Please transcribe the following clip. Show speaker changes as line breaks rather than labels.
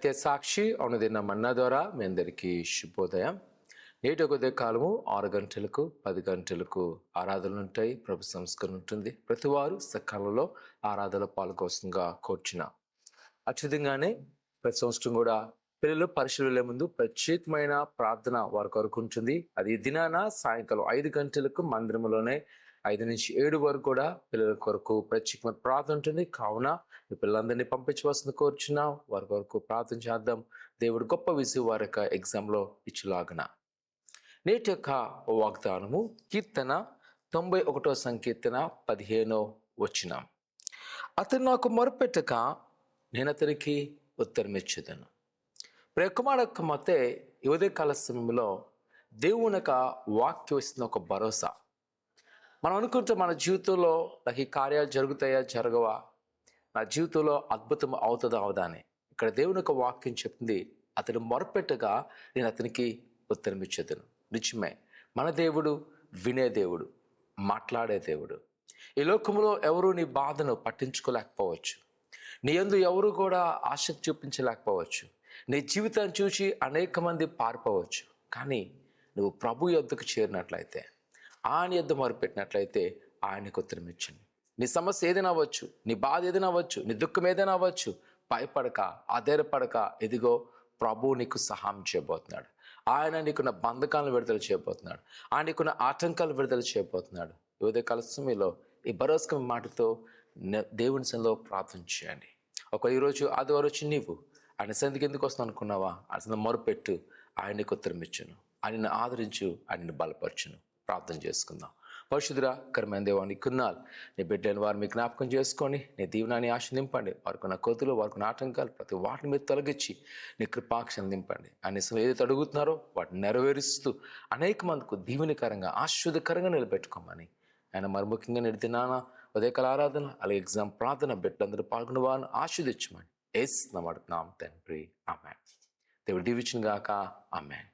సత్య సాక్షి అవునదిన్న మన్నా ద్వారా మీ అందరికీ శుభోదయం. నేటి ఉదయ కాలము 6 గంటలకు 10 గంటలకు ఆరాధనలు ఉంటాయి. ప్రభు సంస్కరణ ఉంటుంది. ప్రతి వారు సకాలంలో ఆరాధనలో పాల్గొవలసిందిగా కోరుచున్నాం. అత్యధికంగానే ప్రతి సంవత్సరం కూడా పిల్లలు పరీక్షలు వెళ్ళే ముందు ప్రత్యేకమైన ప్రార్థన వారి కొరకు ఉంటుంది. అది దినాన సాయంకాలం 5 గంటలకు మందిరంలోనే 5 నుంచి 7 వరకు కూడా పిల్లల కొరకు ప్రత్యేకమైన ప్రార్థన ఉంటుంది. కావున మీ పిల్లలందరినీ పంపించవలసింది కోరుచున్నాం. వారి కొరకు ప్రార్థన చేద్దాం. దేవుడు గొప్ప విజయం వారి యొక్క ఎగ్జామ్లో ఇచ్చులాగన. నేటి యొక్క వాగ్దానము కీర్తన 91వ సంకీర్తన 15వ వచనం. అతను నాకు మొరపెట్టక నేను అతనికి ఉత్తరం ఇచ్చేదను. ప్రియకుమారక్క మతే ఈ ఉదయకాల సమయంలో దేవుని యొక్క వాక్యం ఇస్తున్న ఒక భరోసా. మనం అనుకుంటే మన జీవితంలో నాకు ఈ కార్యాలు జరుగుతాయా జరగవా, నా జీవితంలో అద్భుతం అవుతుందా అవదా అని. ఇక్కడ దేవుని యొక్క వాక్యం చెప్తుంది, అతను మొరపెట్టగా నేను అతనికి ఉత్తరం ఇచ్చేదను. నిజమే, మన దేవుడు వినే దేవుడు, మాట్లాడే దేవుడు. ఈ లోకంలో ఎవరు నీ బాధను పట్టించుకోలేకపోవచ్చు. నీ యందు ఎవరు కూడా ఆసక్తి చూపించలేకపోవచ్చు. నీ జీవితాన్ని చూసి అనేక మంది పారిపోవచ్చు. కానీ నువ్వు ప్రభు యొద్దకు చేరినట్లయితే, ఆయన యొద్ద మొరపెట్టినట్లయితే ఆయనకు ఉత్తరం ఇచ్చింది. నీ సమస్య ఏదైనా అవ్వచ్చు, నీ బాధ ఏదైనా అవ్వచ్చు, నీ దుఃఖం ఏదైనా అవ్వచ్చు, భయపడక ఆధారపడక ఎదిగో ప్రభు నీకు సహాయం చేయబోతున్నాడు. ఆయన నీకున్న బంధకాలను విడుదల చేయబోతున్నాడు. ఆయన నీకున్న ఆటంకాలు విడుదల చేయబోతున్నాడు. ఈ ఉదయకాల సమయంలో ఈ భరోసా మాటతో దేవుని సన్నిధిలో ప్రార్థన చేయండి. ఈరోజు ఆదివారం వచ్చి నీవు ఆయన సన్నిధికి ఎందుకు వస్తాను అనుకున్నావా? ఆయన మొరపెట్టు, ఆయన నీకు ఉత్తరం ఇచ్చును. ఆయనను ఆదరించు, ఆయనను బలపరచును. ప్రార్థన చేసుకుందాం. పరిశుద్ధుడా కర్మైన దేవాన్ని కున్నాలు నీ బిడ్డలను వారు మీ జ్ఞాపకం చేసుకొని నీ దీవెనాన్ని ఆశ నింపండి. వారికి కోతులు, వారికి ఆటంకాలు ప్రతి వాటిని మీద తొలగించి నీ కృపాక్షను నింపండి. ఆయన ఏదైతే అడుగుతున్నారో వాటిని నెరవేరుస్తూ అనేక మందికి దీవెనకరంగా ఆశీర్వాదకరంగా నిలబెట్టుకోమని ఆయన మరి ముఖ్యంగా నెడితినానా ఉదయకాల ఆరాధన అలాగే ఎగ్జామ్ ప్రార్థన బిడ్డలందరూ పాల్గొన్న వారిని ఆశీర్వదించమని యేసు నామమున తండ్రి, ఆమేన్. దేవుడు దీవించును గాక. ఆమేన్.